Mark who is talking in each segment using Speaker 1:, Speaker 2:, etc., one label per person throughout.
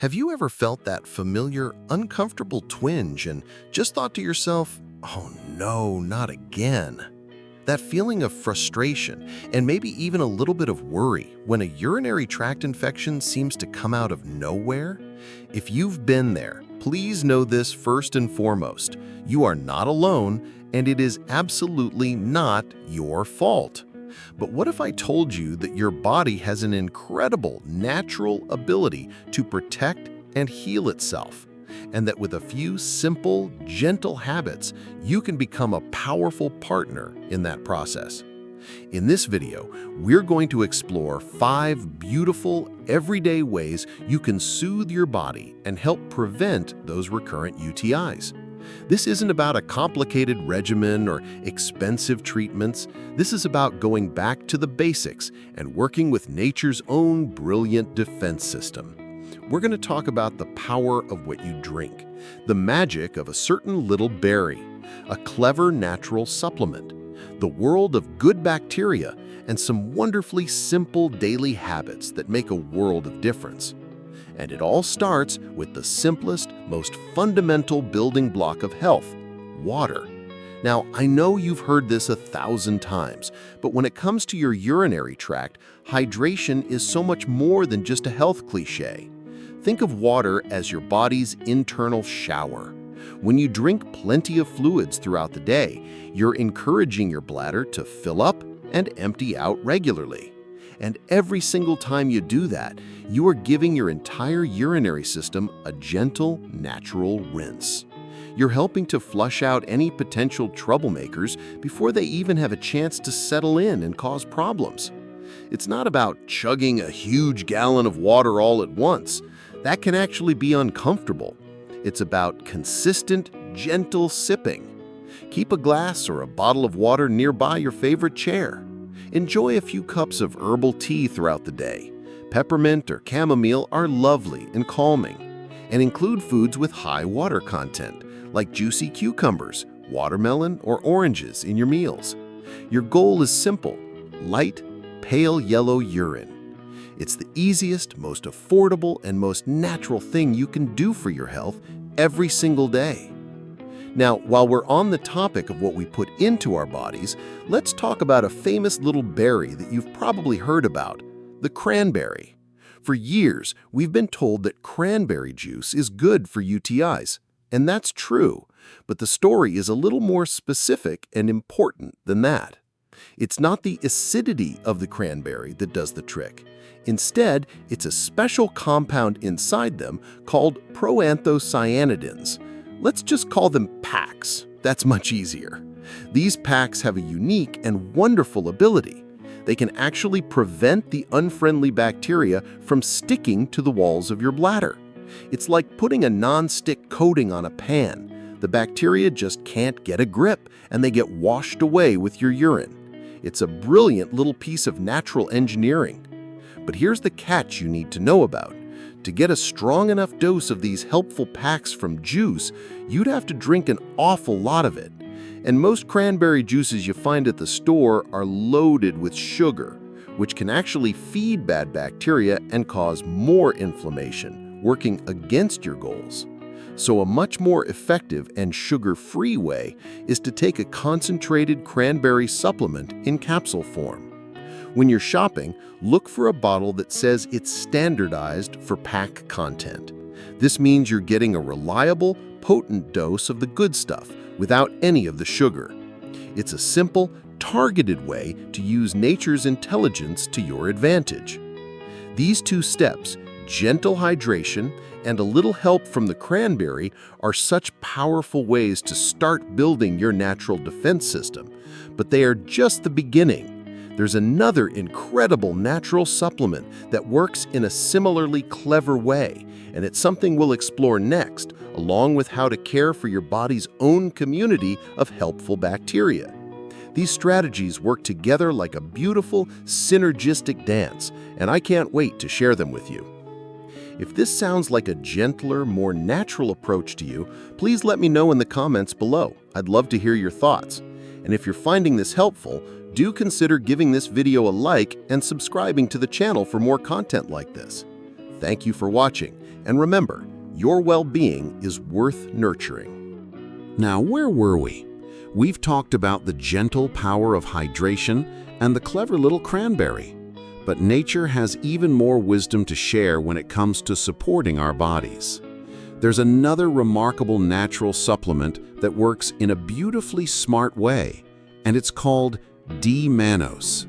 Speaker 1: Have you ever felt that familiar, uncomfortable twinge and just thought to yourself, oh no, not again? That feeling of frustration and maybe even a little bit of worry when a urinary tract infection seems to come out of nowhere? If you've been there, please know this first and foremost. You are not alone, and it is absolutely not your fault. But what if I told you that your body has an incredible natural ability to protect and heal itself, and that with a few simple, gentle habits, you can become a powerful partner in that process? In this video, we're going to explore 5 beautiful, everyday ways you can soothe your body and help prevent those recurrent UTIs. This isn't about a complicated regimen or expensive treatments. This is about going back to the basics and working with nature's own brilliant defense system. We're going to talk about the power of what you drink, the magic of a certain little berry, a clever natural supplement, the world of good bacteria, and some wonderfully simple daily habits that make a world of difference. And it all starts with the simplest, most fundamental building block of health, water. Now, I know you've heard this 1,000 times, but when it comes to your urinary tract, hydration is so much more than just a health cliche. Think of water as your body's internal shower. When you drink plenty of fluids throughout the day, you're encouraging your bladder to fill up and empty out regularly. And every single time you do that, you are giving your entire urinary system a gentle, natural rinse. You're helping to flush out any potential troublemakers before they even have a chance to settle in and cause problems. It's not about chugging a huge gallon of water all at once. That can actually be uncomfortable. It's about consistent, gentle sipping. Keep a glass or a bottle of water nearby your favorite chair. Enjoy a few cups of herbal tea throughout the day. Peppermint or chamomile are lovely and calming. And include foods with high water content, like juicy cucumbers, watermelon, or oranges in your meals. Your goal is simple: light, pale yellow urine. It's the easiest, most affordable, and most natural thing you can do for your health every single day. Now, while we're on the topic of what we put into our bodies, let's talk about a famous little berry that you've probably heard about, the cranberry. For years, we've been told that cranberry juice is good for UTIs, and that's true, but the story is a little more specific and important than that. It's not the acidity of the cranberry that does the trick. Instead, it's a special compound inside them called proanthocyanidins. Let's just call them PACs. That's much easier. These PACs have a unique and wonderful ability. They can actually prevent the unfriendly bacteria from sticking to the walls of your bladder. It's like putting a non-stick coating on a pan. The bacteria just can't get a grip, and they get washed away with your urine. It's a brilliant little piece of natural engineering. But here's the catch you need to know about. To get a strong enough dose of these helpful PACs from juice, you'd have to drink an awful lot of it. And most cranberry juices you find at the store are loaded with sugar, which can actually feed bad bacteria and cause more inflammation, working against your goals. So a much more effective and sugar-free way is to take a concentrated cranberry supplement in capsule form. When you're shopping, look for a bottle that says it's standardized for PAC content. This means you're getting a reliable, potent dose of the good stuff without any of the sugar. It's a simple, targeted way to use nature's intelligence to your advantage. These 2 steps, gentle hydration and a little help from the cranberry, are such powerful ways to start building your natural defense system. But they are just the beginning. There's another incredible natural supplement that works in a similarly clever way, and it's something we'll explore next, along with how to care for your body's own community of helpful bacteria. These strategies work together like a beautiful, synergistic dance, and I can't wait to share them with you. If this sounds like a gentler, more natural approach to you, please let me know in the comments below. I'd love to hear your thoughts. And if you're finding this helpful, do consider giving this video a like and subscribing to the channel for more content like this. Thank you for watching, And remember, your well-being is worth nurturing.
Speaker 2: Now, where were we? We've talked about the gentle power of hydration and the clever little cranberry. But nature has even more wisdom to share when it comes to supporting our bodies. There's another remarkable natural supplement that works in a beautifully smart way, and it's called D-Mannose.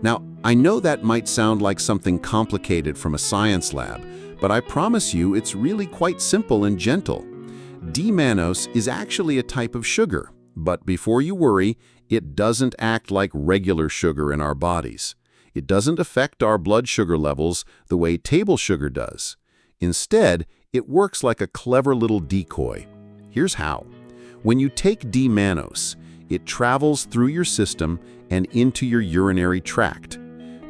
Speaker 2: Now, I know that might sound like something complicated from a science lab, but I promise you it's really quite simple and gentle. D-Mannose is actually a type of sugar, but before you worry, it doesn't act like regular sugar in our bodies. It doesn't affect our blood sugar levels the way table sugar does. Instead, it works like a clever little decoy. Here's how. When you take D-Mannose, it travels through your system and into your urinary tract.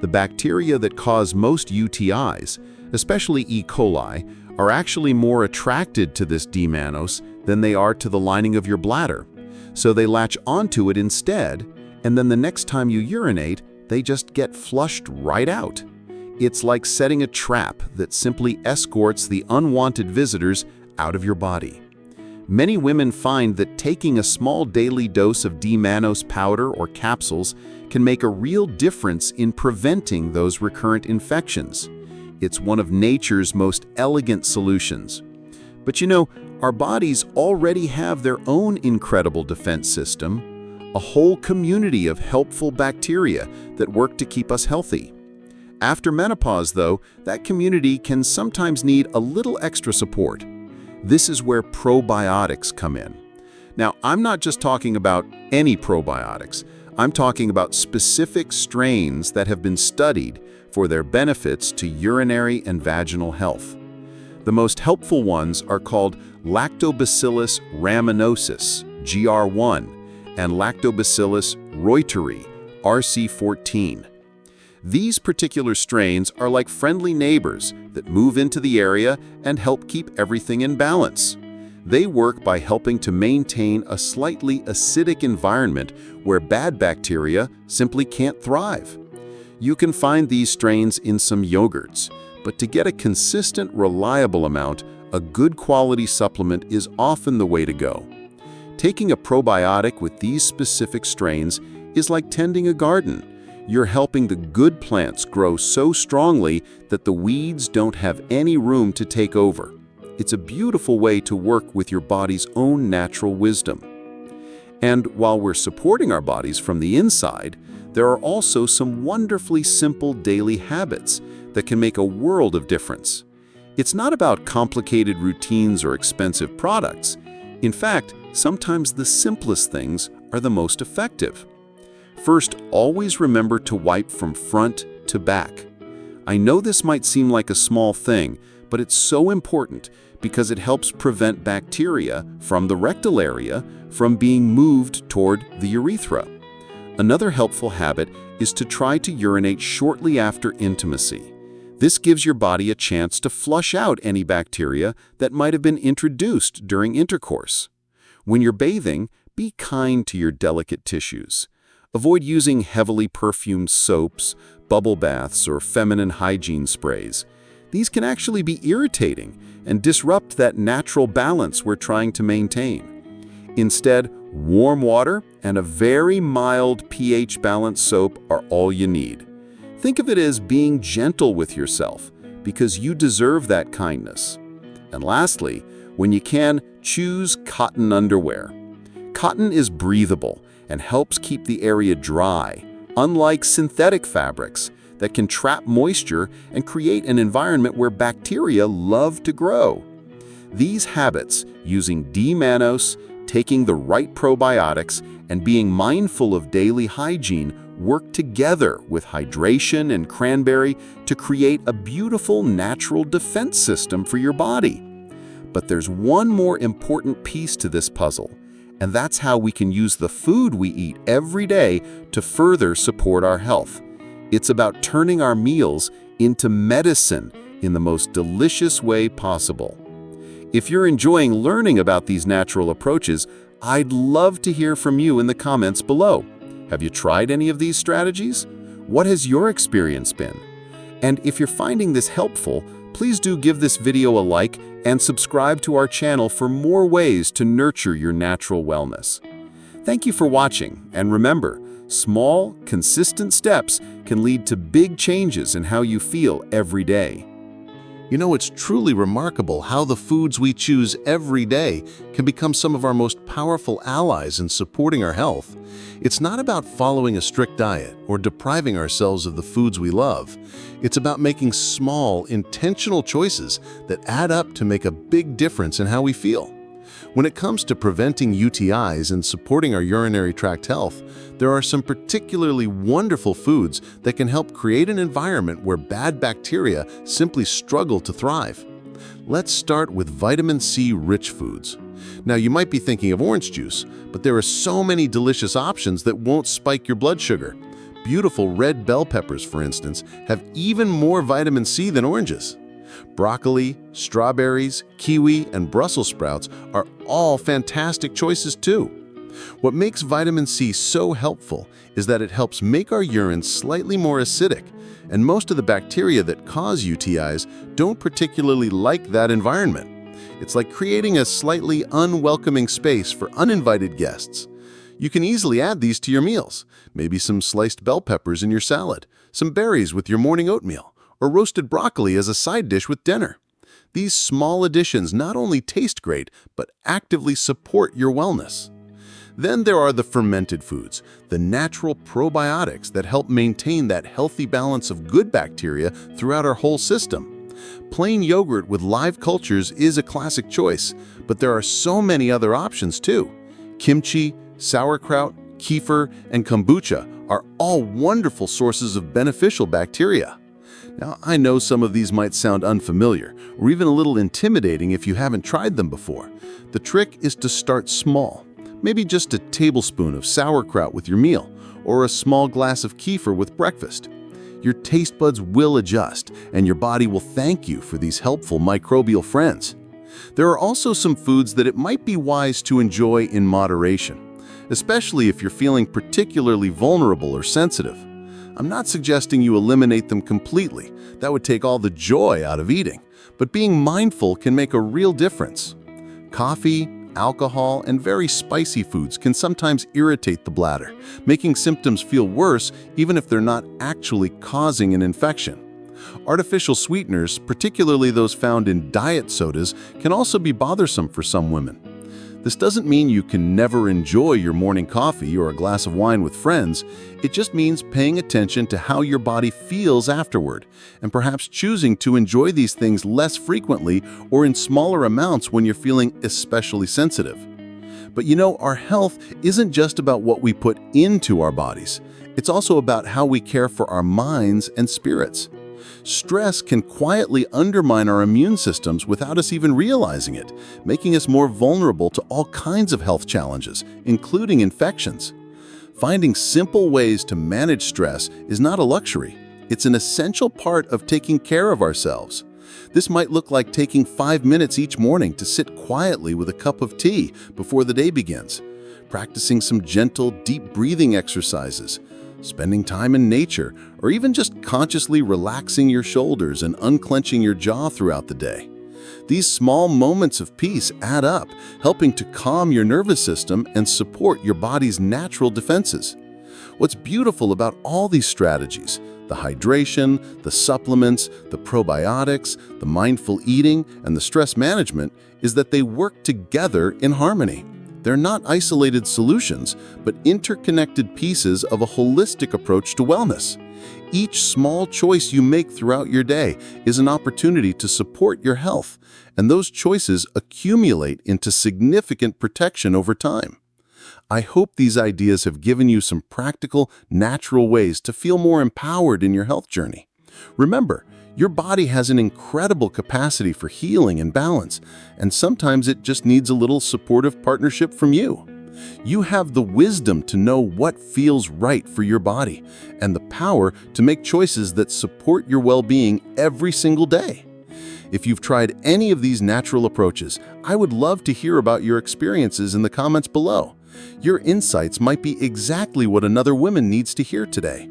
Speaker 2: The bacteria that cause most UTIs, especially E. coli, are actually more attracted to this D-Mannose than they are to the lining of your bladder. So they latch onto it instead, and then the next time you urinate, they just get flushed right out. It's like setting a trap that simply escorts the unwanted visitors out of your body. Many women find that taking a small daily dose of D-Mannose powder or capsules can make a real difference in preventing those recurrent infections. It's one of nature's most elegant solutions. But you know, our bodies already have their own incredible defense system, a whole community of helpful bacteria that work to keep us healthy. After menopause, though, that community can sometimes need a little extra support. This is where probiotics come in. Now, I'm not just talking about any probiotics. I'm talking about specific strains that have been studied for their benefits to urinary and vaginal health. The most helpful ones are called Lactobacillus rhamnosus, GR1, and Lactobacillus reuteri, RC14. These particular strains are like friendly neighbors that move into the area and help keep everything in balance. They work by helping to maintain a slightly acidic environment where bad bacteria simply can't thrive. You can find these strains in some yogurts, but to get a consistent, reliable amount, a good quality supplement is often the way to go. Taking a probiotic with these specific strains is like tending a garden. You're helping the good plants grow so strongly that the weeds don't have any room to take over. It's a beautiful way to work with your body's own natural wisdom. And while we're supporting our bodies from the inside, there are also some wonderfully simple daily habits that can make a world of difference. It's not about complicated routines or expensive products. In fact, sometimes the simplest things are the most effective. First, always remember to wipe from front to back. I know this might seem like a small thing, but it's so important because it helps prevent bacteria from the rectal area from being moved toward the urethra. Another helpful habit is to try to urinate shortly after intimacy. This gives your body a chance to flush out any bacteria that might have been introduced during intercourse. When you're bathing, be kind to your delicate tissues. Avoid using heavily perfumed soaps, bubble baths, or feminine hygiene sprays. These can actually be irritating and disrupt that natural balance we're trying to maintain. Instead, warm water and a very mild pH-balanced soap are all you need. Think of it as being gentle with yourself, because you deserve that kindness. And lastly, when you can, choose cotton underwear. Cotton is breathable and helps keep the area dry, unlike synthetic fabrics that can trap moisture and create an environment where bacteria love to grow. These habits, using D-Mannose, taking the right probiotics, and being mindful of daily hygiene work together with hydration and cranberry to create a beautiful natural defense system for your body. But there's one more important piece to this puzzle, and that's how we can use the food we eat every day to further support our health. It's about turning our meals into medicine in the most delicious way possible. If you're enjoying learning about these natural approaches, I'd love to hear from you in the comments below. Have you tried any of these strategies? What has your experience been? And if you're finding this helpful, Please do give this video a like and subscribe to our channel for more ways to nurture your natural wellness. Thank you for watching, and remember, small, consistent steps can lead to big changes in how you feel every day.
Speaker 1: You know, it's truly remarkable how the foods we choose every day can become some of our most powerful allies in supporting our health. It's not about following a strict diet or depriving ourselves of the foods we love. It's about making small, intentional choices that add up to make a big difference in how we feel. When it comes to preventing UTIs and supporting our urinary tract health, there are some particularly wonderful foods that can help create an environment where bad bacteria simply struggle to thrive. Let's start with vitamin C-rich foods. Now, you might be thinking of orange juice, but there are so many delicious options that won't spike your blood sugar. Beautiful red bell peppers, for instance, have even more vitamin C than oranges. Broccoli, strawberries, kiwi, and Brussels sprouts are all fantastic choices too. What makes vitamin C so helpful is that it helps make our urine slightly more acidic, and most of the bacteria that cause UTIs don't particularly like that environment. It's like creating a slightly unwelcoming space for uninvited guests. You can easily add these to your meals, maybe some sliced bell peppers in your salad, some berries with your morning oatmeal, or roasted broccoli as a side dish with dinner. These small additions not only taste great, but actively support your wellness. Then there are the fermented foods, the natural probiotics that help maintain that healthy balance of good bacteria throughout our whole system. Plain yogurt with live cultures is a classic choice, but there are so many other options too. Kimchi, sauerkraut, kefir, and kombucha are all wonderful sources of beneficial bacteria. Now, I know some of these might sound unfamiliar or even a little intimidating if you haven't tried them before. The trick is to start small. Maybe just a tablespoon of sauerkraut with your meal, or a small glass of kefir with breakfast. Your taste buds will adjust, and your body will thank you for these helpful microbial friends. There are also some foods that it might be wise to enjoy in moderation, especially if you're feeling particularly vulnerable or sensitive. I'm not suggesting you eliminate them completely. That would take all the joy out of eating. But being mindful can make a real difference. Coffee, alcohol, and very spicy foods can sometimes irritate the bladder, making symptoms feel worse even if they're not actually causing an infection. Artificial sweeteners, particularly those found in diet sodas, can also be bothersome for some women. This doesn't mean you can never enjoy your morning coffee or a glass of wine with friends. It just means paying attention to how your body feels afterward, and perhaps choosing to enjoy these things less frequently or in smaller amounts when you're feeling especially sensitive. But you know, our health isn't just about what we put into our bodies. It's also about how we care for our minds and spirits. Stress can quietly undermine our immune systems without us even realizing it, making us more vulnerable to all kinds of health challenges, including infections. Finding simple ways to manage stress is not a luxury. It's an essential part of taking care of ourselves. This might look like taking 5 minutes each morning to sit quietly with a cup of tea before the day begins, practicing some gentle, deep breathing exercises, spending time in nature, or even just consciously relaxing your shoulders and unclenching your jaw throughout the day. These small moments of peace add up, helping to calm your nervous system and support your body's natural defenses. What's beautiful about all these strategies, the hydration, the supplements, the probiotics, the mindful eating, and the stress management, is that they work together in harmony. They're not isolated solutions, but interconnected pieces of a holistic approach to wellness. Each small choice you make throughout your day is an opportunity to support your health, and those choices accumulate into significant protection over time. I hope these ideas have given you some practical, natural ways to feel more empowered in your health journey. Remember, your body has an incredible capacity for healing and balance, and sometimes it just needs a little supportive partnership from you. You have the wisdom to know what feels right for your body and the power to make choices that support your well-being every single day. If you've tried any of these natural approaches, I would love to hear about your experiences in the comments below. Your insights might be exactly what another woman needs to hear today.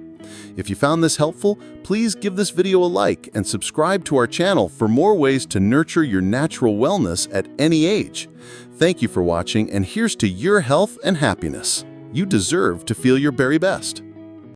Speaker 1: If you found this helpful, please give this video a like and subscribe to our channel for more ways to nurture your natural wellness at any age. Thank you for watching, and here's to your health and happiness. You deserve to feel your very best.